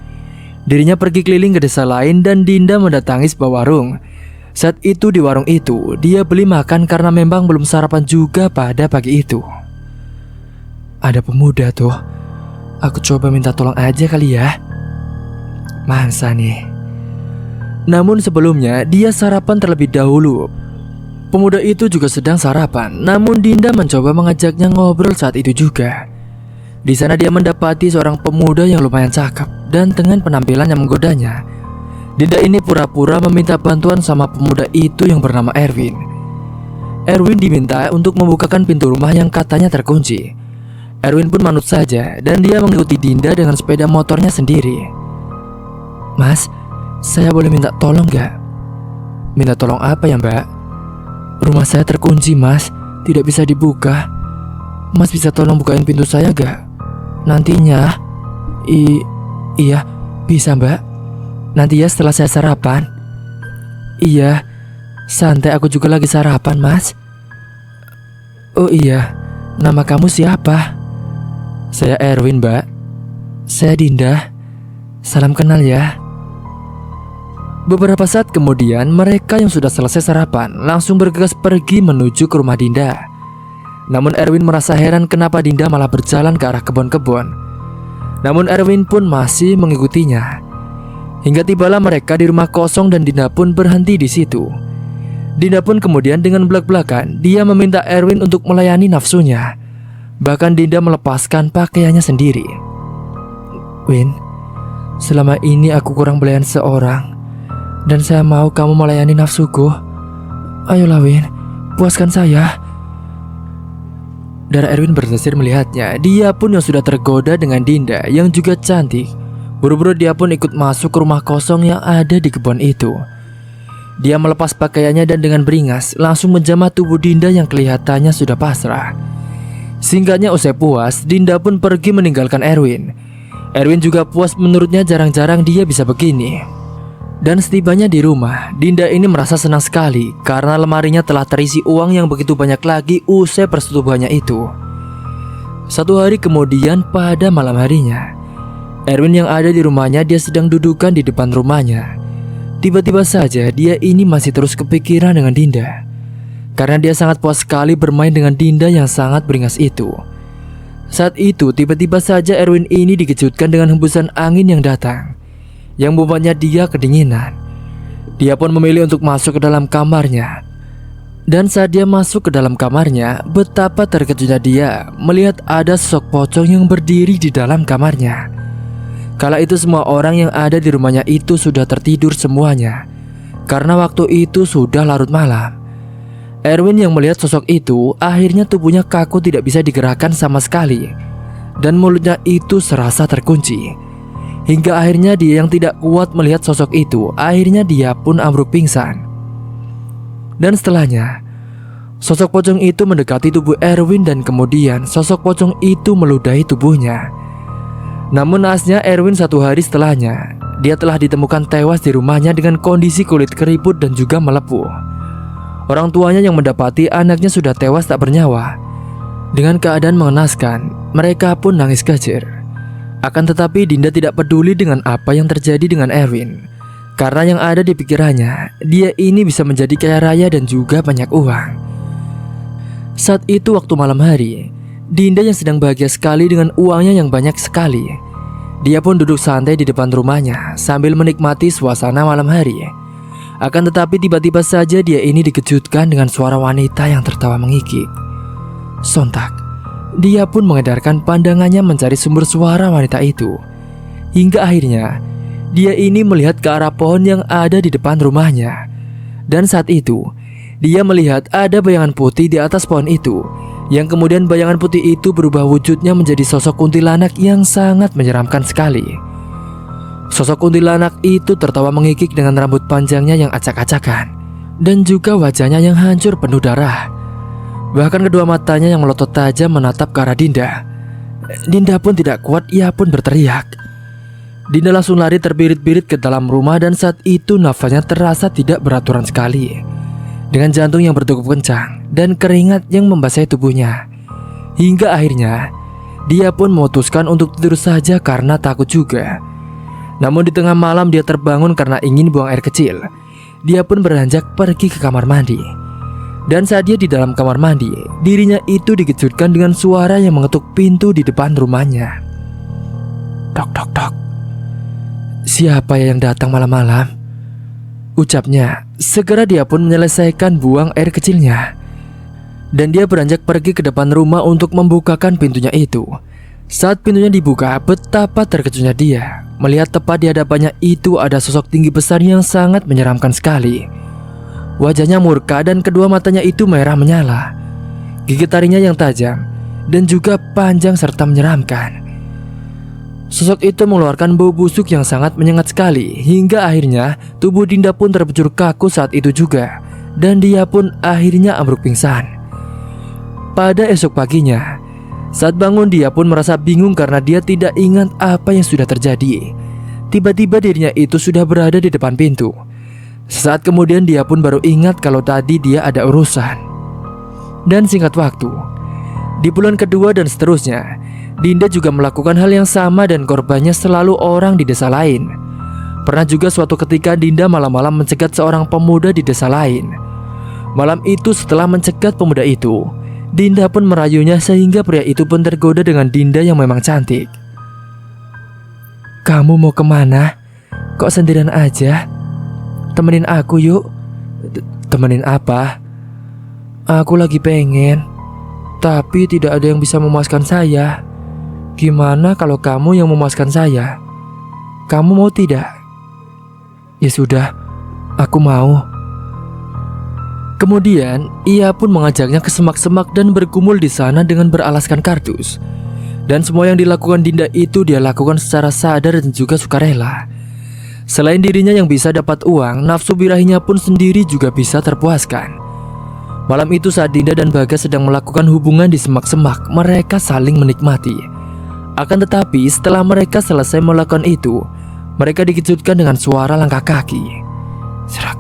Dirinya pergi keliling ke desa lain dan Dinda mendatangi sebuah warung. Saat itu di warung itu dia beli makan karena memang belum sarapan juga pada pagi itu. Ada pemuda tuh. Aku coba minta tolong aja kali ya. Masa nih. Namun sebelumnya dia sarapan terlebih dahulu. Pemuda itu juga sedang sarapan, namun Dinda mencoba mengajaknya ngobrol saat itu juga. Di sana dia mendapati seorang pemuda yang lumayan cakep dan dengan penampilan yang menggodanya. Dinda ini pura-pura meminta bantuan sama pemuda itu yang bernama Erwin. Erwin diminta untuk membukakan pintu rumah yang katanya terkunci. Erwin pun manut saja dan dia mengikuti Dinda dengan sepeda motornya sendiri. Mas, saya boleh minta tolong gak? Minta tolong apa ya mbak? Rumah saya terkunci mas, tidak bisa dibuka. Mas bisa tolong bukain pintu saya gak? Nantinya. Iya, bisa mbak. Nanti ya setelah saya sarapan. Iya, santai, aku juga lagi sarapan mas. Oh iya, nama kamu siapa? Saya Erwin mbak. Saya Dinda. Salam kenal ya. Beberapa saat kemudian, mereka yang sudah selesai sarapan langsung bergegas pergi menuju ke rumah Dinda. Namun Erwin merasa heran kenapa Dinda malah berjalan ke arah kebun-kebun. Namun Erwin pun masih mengikutinya. Hingga tibalah mereka di rumah kosong dan Dinda pun berhenti di situ. Dinda pun kemudian dengan belak-belakan dia meminta Erwin untuk melayani nafsunya. Bahkan Dinda melepaskan pakaiannya sendiri. "Win, selama ini aku kurang belayan seorang, dan saya mau kamu melayani nafsuku. Ayolah Win, puaskan saya." Darah Erwin berdesir melihatnya. Dia pun yang sudah tergoda dengan Dinda yang juga cantik. Buru-buru dia pun ikut masuk ke rumah kosong yang ada di kebun itu. Dia melepas pakaiannya dan dengan beringas langsung menjamah tubuh Dinda yang kelihatannya sudah pasrah. Singkatnya usai puas, Dinda pun pergi meninggalkan Erwin. Erwin juga puas, menurutnya jarang-jarang dia bisa begini. Dan setibanya di rumah, Dinda ini merasa senang sekali karena lemarinya telah terisi uang yang begitu banyak lagi usai persetubuhannya itu. Satu hari kemudian pada malam harinya, Erwin yang ada di rumahnya dia sedang dudukan di depan rumahnya. Tiba-tiba saja dia ini masih terus kepikiran dengan Dinda. Karena dia sangat puas sekali bermain dengan Dinda yang sangat beringas itu. Saat itu tiba-tiba saja Erwin ini dikejutkan dengan hembusan angin yang datang, yang membuatnya dia kedinginan. Dia pun memilih untuk masuk ke dalam kamarnya. Dan saat dia masuk ke dalam kamarnya, betapa terkejutnya dia melihat ada sosok pocong yang berdiri di dalam kamarnya. Kala itu semua orang yang ada di rumahnya itu sudah tertidur semuanya, karena waktu itu sudah larut malam. Erwin yang melihat sosok itu, akhirnya tubuhnya kaku tidak bisa digerakkan sama sekali, dan mulutnya itu serasa terkunci. Hingga akhirnya dia yang tidak kuat melihat sosok itu, akhirnya dia pun ambruk pingsan. Dan setelahnya, sosok pocong itu mendekati tubuh Erwin dan kemudian sosok pocong itu meludahi tubuhnya. Namun naasnya Erwin satu hari setelahnya, dia telah ditemukan tewas di rumahnya dengan kondisi kulit keriput dan juga melepuh. Orang tuanya yang mendapati anaknya sudah tewas tak bernyawa. Dengan keadaan mengenaskan, mereka pun nangis kejer. Akan tetapi Dinda tidak peduli dengan apa yang terjadi dengan Erwin, karena yang ada di pikirannya, dia ini bisa menjadi kaya raya dan juga banyak uang. Saat itu waktu malam hari, Dinda yang sedang bahagia sekali dengan uangnya yang banyak sekali. Dia pun duduk santai di depan rumahnya sambil menikmati suasana malam hari. Akan tetapi tiba-tiba saja dia ini dikejutkan dengan suara wanita yang tertawa mengikik. Sontak, dia pun mengedarkan pandangannya mencari sumber suara wanita itu. Hingga akhirnya, dia ini melihat ke arah pohon yang ada di depan rumahnya. Dan saat itu, dia melihat ada bayangan putih di atas pohon itu, yang kemudian bayangan putih itu berubah wujudnya menjadi sosok kuntilanak yang sangat menyeramkan sekali. Sosok kuntilanak itu tertawa mengikik dengan rambut panjangnya yang acak-acakan, dan juga wajahnya yang hancur penuh darah. Bahkan kedua matanya yang melotot tajam menatap ke arah Dinda. Dinda pun tidak kuat, ia pun berteriak. Dinda langsung lari terbirit-birit ke dalam rumah dan saat itu nafasnya terasa tidak beraturan sekali, dengan jantung yang berdegup kencang dan keringat yang membasahi tubuhnya. Hingga akhirnya dia pun memutuskan untuk tidur saja karena takut juga. Namun di tengah malam dia terbangun karena ingin buang air kecil. Dia pun beranjak pergi ke kamar mandi. Dan saat dia di dalam kamar mandi, dirinya itu dikejutkan dengan suara yang mengetuk pintu di depan rumahnya. "Tok tok tok. Siapa yang datang malam-malam?" ucapnya. Segera dia pun menyelesaikan buang air kecilnya, dan dia beranjak pergi ke depan rumah untuk membukakan pintunya itu. Saat pintunya dibuka, betapa terkejutnya dia melihat tepat di hadapannya itu ada sosok tinggi besar yang sangat menyeramkan sekali. Wajahnya murka dan kedua matanya itu merah menyala. Gigi taringnya yang tajam dan juga panjang serta menyeramkan. Sosok itu mengeluarkan bau busuk yang sangat menyengat sekali. Hingga akhirnya tubuh Dinda pun terpejur kaku saat itu juga, dan dia pun akhirnya ambruk pingsan. Pada esok paginya, saat bangun dia pun merasa bingung karena dia tidak ingat apa yang sudah terjadi. Tiba-tiba dirinya itu sudah berada di depan pintu. Sesaat kemudian dia pun baru ingat kalau tadi dia ada urusan. Dan singkat waktu, di bulan kedua dan seterusnya, Dinda juga melakukan hal yang sama dan korbannya selalu orang di desa lain. Pernah juga suatu ketika Dinda malam-malam mencegat seorang pemuda di desa lain. Malam itu setelah mencegat pemuda itu, Dinda pun merayunya sehingga pria itu pun tergoda dengan Dinda yang memang cantik. "Kamu mau kemana? Kok sendirian aja? Temenin aku yuk." "Temenin apa?" "Aku lagi pengen, tapi tidak ada yang bisa memuaskan saya. Gimana kalau kamu yang memuaskan saya? Kamu mau tidak?" "Ya sudah, aku mau." Kemudian ia pun mengajaknya ke semak-semak dan bergumul di sana dengan beralaskan kardus. Dan semua yang dilakukan Dinda itu dia lakukan secara sadar dan juga sukarela. Selain dirinya yang bisa dapat uang, nafsu birahinya pun sendiri juga bisa terpuaskan. Malam itu saat Dinda dan Bagas sedang melakukan hubungan di semak-semak, mereka saling menikmati. Akan tetapi setelah mereka selesai melakukan itu, mereka dikejutkan dengan suara langkah kaki. Serak,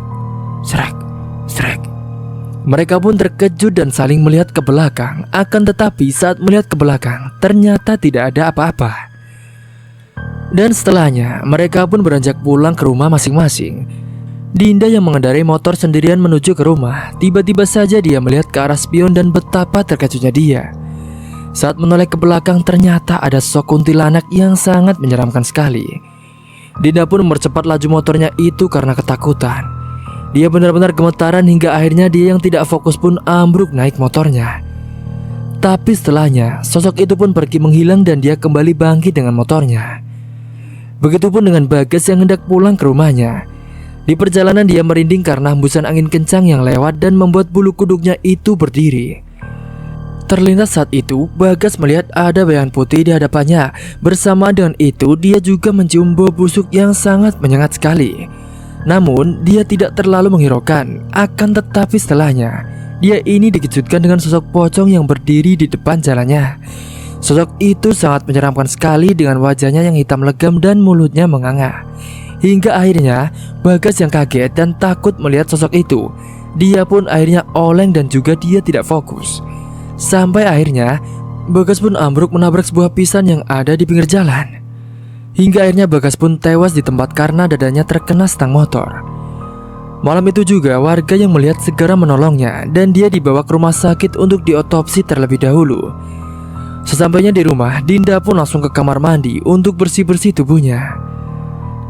serak, serak. Mereka pun terkejut dan saling melihat ke belakang. Akan tetapi saat melihat ke belakang, ternyata tidak ada apa-apa. Dan setelahnya, mereka pun beranjak pulang ke rumah masing-masing. Dinda yang mengendarai motor sendirian menuju ke rumah. Tiba-tiba saja dia melihat ke arah spion dan betapa terkejutnya dia. Saat menoleh ke belakang, ternyata ada sosok kuntilanak yang sangat menyeramkan sekali. Dinda pun mempercepat laju motornya itu karena ketakutan. Dia benar-benar gemetaran hingga akhirnya dia yang tidak fokus pun ambruk naik motornya. Tapi setelahnya, sosok itu pun pergi menghilang dan dia kembali bangkit dengan motornya. Begitupun dengan Bagas yang hendak pulang ke rumahnya. Di perjalanan dia merinding karena hembusan angin kencang yang lewat dan membuat bulu kuduknya itu berdiri. Terlintas saat itu, Bagas melihat ada bayangan putih di hadapannya. Bersama dengan itu, dia juga mencium bau busuk yang sangat menyengat sekali. Namun, dia tidak terlalu menghiraukan. Akan tetapi setelahnya, dia ini dikejutkan dengan sosok pocong yang berdiri di depan jalannya. Sosok itu sangat menyeramkan sekali dengan wajahnya yang hitam legam dan mulutnya menganga. Hingga akhirnya, Bagas yang kaget dan takut melihat sosok itu. Dia pun akhirnya oleng dan juga dia tidak fokus. Sampai akhirnya, Bagas pun ambruk menabrak sebuah pisan yang ada di pinggir jalan. Hingga akhirnya Bagas pun tewas di tempat karena dadanya terkena stang motor. Malam itu juga warga yang melihat segera menolongnya dan dia dibawa ke rumah sakit untuk diotopsi terlebih dahulu. Sesampainya di rumah, Dinda pun langsung ke kamar mandi untuk bersih-bersih tubuhnya.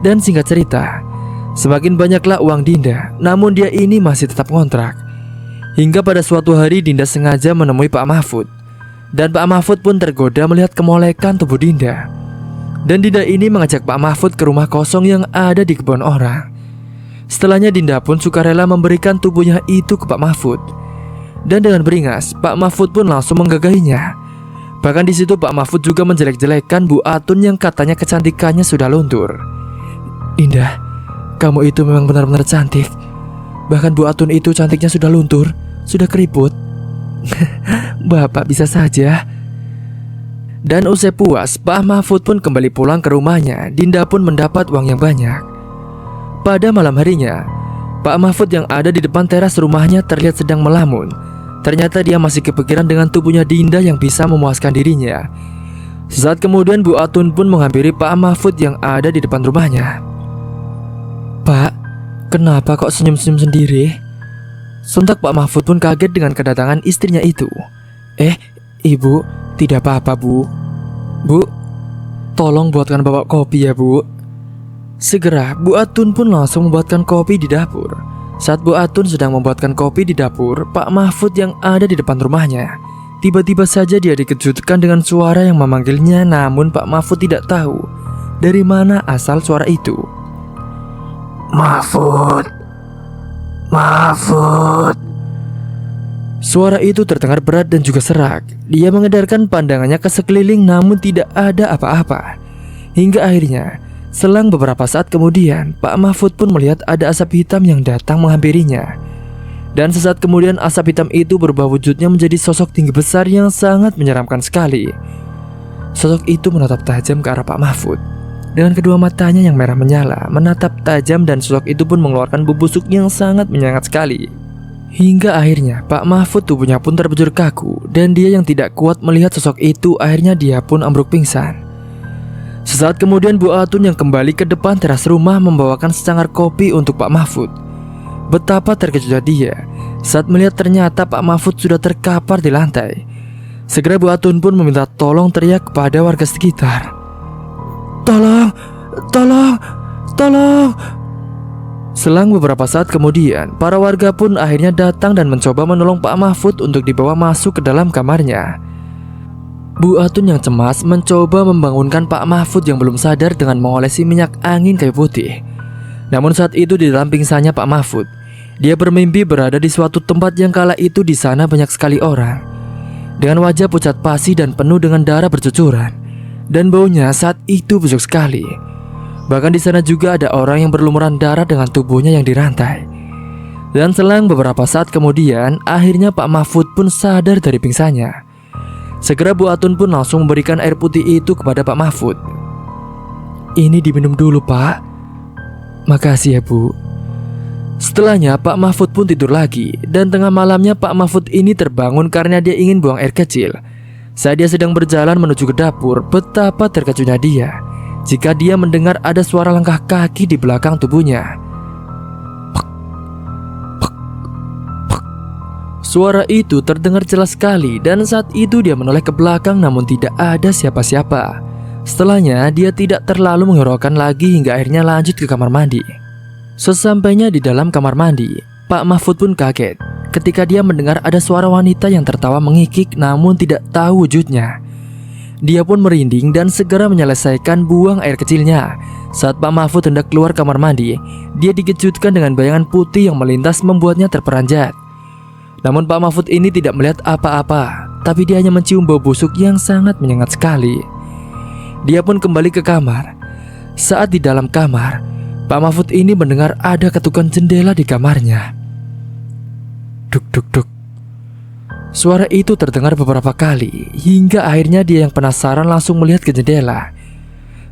Dan singkat cerita, semakin banyaklah uang Dinda, namun dia ini masih tetap ngontrak. Hingga pada suatu hari Dinda sengaja menemui Pak Mahfud. Dan Pak Mahfud pun tergoda melihat kemolekan tubuh Dinda. Dan Dinda ini mengajak Pak Mahfud ke rumah kosong yang ada di kebun orang. Setelahnya Dinda pun sukarela memberikan tubuhnya itu ke Pak Mahfud. Dan dengan beringas, Pak Mahfud pun langsung menggagahinya. Bahkan di situ Pak Mahfud juga menjelek-jelekan Bu Atun yang katanya kecantikannya sudah luntur. "Dinda, kamu itu memang benar-benar cantik. Bahkan Bu Atun itu cantiknya sudah luntur, sudah keriput." "Bapak bisa saja." Dan usai puas, Pak Mahfud pun kembali pulang ke rumahnya. Dinda pun mendapat uang yang banyak. Pada malam harinya, Pak Mahfud yang ada di depan teras rumahnya terlihat sedang melamun. Ternyata dia masih kepikiran dengan tubuhnya Dinda yang bisa memuaskan dirinya. Sesaat kemudian Bu Atun pun menghampiri Pak Mahfud yang ada di depan rumahnya. "Pak, kenapa kok senyum-senyum sendiri?" Sontak Pak Mahfud pun kaget dengan kedatangan istrinya itu. Ibu, tidak apa-apa Bu. Bu, tolong buatkan Bapak kopi ya Bu." Segera Bu Atun pun langsung membuatkan kopi di dapur. Saat Bu Atun sedang membuatkan kopi di dapur, Pak Mahfud yang ada di depan rumahnya, tiba-tiba saja dia dikejutkan dengan suara yang memanggilnya. Namun Pak Mahfud tidak tahu dari mana asal suara itu. "Mahfud, Mahfud." Suara itu terdengar berat dan juga serak. Dia mengedarkan pandangannya ke sekeliling namun tidak ada apa-apa. Hingga akhirnya, selang beberapa saat kemudian, Pak Mahfud pun melihat ada asap hitam yang datang menghampirinya. Dan sesaat kemudian asap hitam itu berubah wujudnya menjadi sosok tinggi besar yang sangat menyeramkan sekali. Sosok itu menatap tajam ke arah Pak Mahfud. Dengan kedua matanya yang merah menyala, menatap tajam dan sosok itu pun mengeluarkan bau busuk yang sangat menyengat sekali. Hingga akhirnya Pak Mahfud tubuhnya pun terbujur kaku dan dia yang tidak kuat melihat sosok itu akhirnya dia pun ambruk pingsan. Sesaat kemudian Bu Atun yang kembali ke depan teras rumah membawakan secangkir kopi untuk Pak Mahfud. Betapa terkejutnya dia saat melihat ternyata Pak Mahfud sudah terkapar di lantai. Segera Bu Atun pun meminta tolong, teriak kepada warga sekitar. Tolong, tolong, tolong. Selang beberapa saat kemudian, para warga pun akhirnya datang dan mencoba menolong Pak Mahfud untuk dibawa masuk ke dalam kamarnya. Bu Atun yang cemas mencoba membangunkan Pak Mahfud yang belum sadar dengan mengolesi minyak angin kayu putih. Namun saat itu di dalam pingsannya Pak Mahfud, dia bermimpi berada di suatu tempat yang kala itu di sana banyak sekali orang dengan wajah pucat pasi dan penuh dengan darah bercucuran, dan baunya saat itu busuk sekali. Bahkan di sana juga ada orang yang berlumuran darah dengan tubuhnya yang dirantai. Dan selang beberapa saat kemudian, akhirnya Pak Mahfud pun sadar dari pingsannya. Segera Bu Atun pun langsung memberikan air putih itu kepada Pak Mahfud. Ini diminum dulu, Pak. Makasih ya, Bu. Setelahnya Pak Mahfud pun tidur lagi, dan tengah malamnya Pak Mahfud ini terbangun karena dia ingin buang air kecil. Saat dia sedang berjalan menuju ke dapur, betapa terkejutnya dia jika dia mendengar ada suara langkah kaki di belakang tubuhnya. Pek, pek, pek. Suara itu terdengar jelas sekali, dan saat itu dia menoleh ke belakang namun tidak ada siapa-siapa. Setelahnya dia tidak terlalu menghiraukan lagi hingga akhirnya lanjut ke kamar mandi. Sesampainya di dalam kamar mandi, Pak Mahfud pun kaget ketika dia mendengar ada suara wanita yang tertawa mengikik namun tidak tahu wujudnya. Dia pun merinding dan segera menyelesaikan buang air kecilnya. Saat Pak Mahfud hendak keluar kamar mandi, dia dikejutkan dengan bayangan putih yang melintas membuatnya terperanjat. Namun Pak Mahfud ini tidak melihat apa-apa, tapi dia hanya mencium bau busuk yang sangat menyengat sekali. Dia pun kembali ke kamar. Saat di dalam kamar, Pak Mahfud ini mendengar ada ketukan jendela di kamarnya. Duk duk duk. Suara itu terdengar beberapa kali hingga akhirnya dia yang penasaran langsung melihat ke jendela.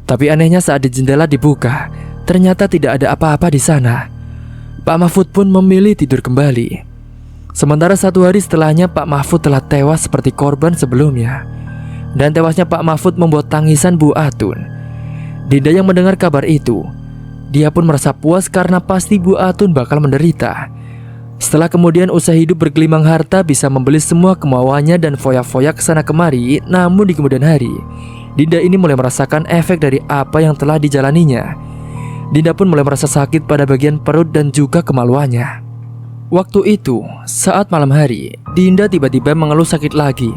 Tapi anehnya saat di jendela dibuka, ternyata tidak ada apa-apa di sana. Pak Mahfud pun memilih tidur kembali. Sementara 1 hari setelahnya Pak Mahfud telah tewas seperti korban sebelumnya. Dan tewasnya Pak Mahfud membuat tangisan Bu Atun. Dinda yang mendengar kabar itu, dia pun merasa puas karena pasti Bu Atun bakal menderita. Setelah kemudian usaha hidup bergelimang harta bisa membeli semua kemauannya dan foya-foya kesana kemari. Namun di kemudian hari, Dinda ini mulai merasakan efek dari apa yang telah dijalaninya. Dinda pun mulai merasa sakit pada bagian perut dan juga kemaluannya. Waktu itu, saat malam hari, Dinda tiba-tiba mengeluh sakit lagi.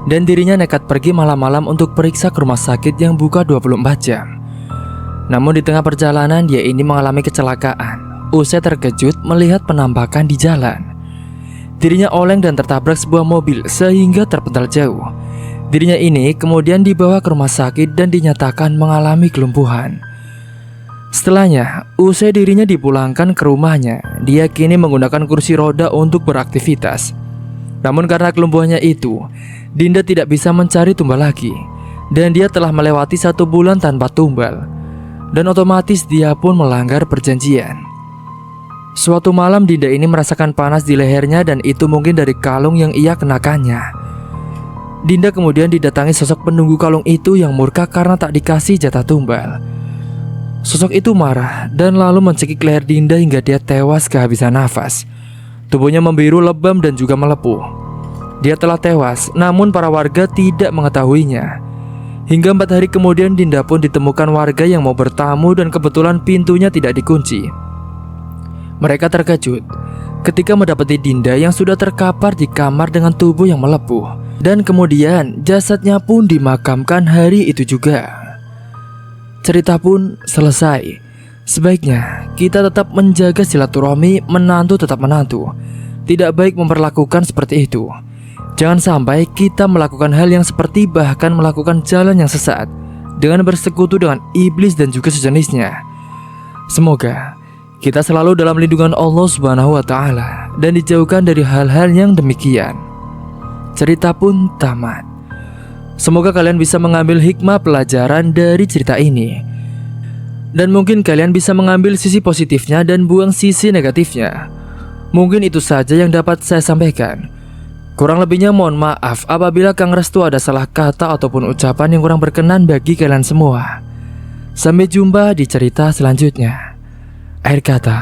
Dan dirinya nekat pergi malam-malam untuk periksa ke rumah sakit yang buka 24 jam. Namun di tengah perjalanan dia ini mengalami kecelakaan. Usai terkejut melihat penampakan di jalan. Dirinya oleng dan tertabrak sebuah mobil sehingga terpental jauh. Dirinya ini kemudian dibawa ke rumah sakit dan dinyatakan mengalami kelumpuhan. Setelahnya, usai dirinya dipulangkan ke rumahnya, dia kini menggunakan kursi roda untuk beraktivitas. Namun karena kelumpuhannya itu, Dinda tidak bisa mencari tumbal lagi. Dan dia telah melewati 1 bulan tanpa tumbal. Dan otomatis dia pun melanggar perjanjian. Suatu malam Dinda ini merasakan panas di lehernya dan itu mungkin dari kalung yang ia kenakannya. Dinda kemudian didatangi sosok penunggu kalung itu yang murka karena tak dikasih jatah tumbal. Sosok itu marah dan lalu mencekik leher Dinda hingga dia tewas kehabisan nafas. Tubuhnya membiru, lebam dan juga melepuh. Dia telah tewas, namun para warga tidak mengetahuinya. Hingga 4 hari kemudian Dinda pun ditemukan warga yang mau bertamu dan kebetulan pintunya tidak dikunci. Mereka terkejut ketika mendapati Dinda yang sudah terkapar di kamar dengan tubuh yang melepuh. Dan kemudian jasadnya pun dimakamkan hari itu juga. Cerita pun selesai. Sebaiknya kita tetap menjaga silaturahmi menantu tetap menantu. Tidak baik memperlakukan seperti itu. Jangan sampai kita melakukan hal yang seperti bahkan melakukan jalan yang sesat dengan bersekutu dengan iblis dan juga sejenisnya. Semoga kita selalu dalam lindungan Allah Subhanahu wa Ta'ala dan dijauhkan dari hal-hal yang demikian. Cerita pun tamat. Semoga kalian bisa mengambil hikmah pelajaran dari cerita ini. Dan mungkin kalian bisa mengambil sisi positifnya dan buang sisi negatifnya. Mungkin itu saja yang dapat saya sampaikan. Kurang lebihnya mohon maaf apabila Kang Restu ada salah kata ataupun ucapan yang kurang berkenan bagi kalian semua. Sampai jumpa di cerita selanjutnya. Akhir kata,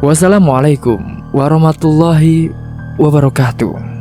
wassalamualaikum warahmatullahi wabarakatuh.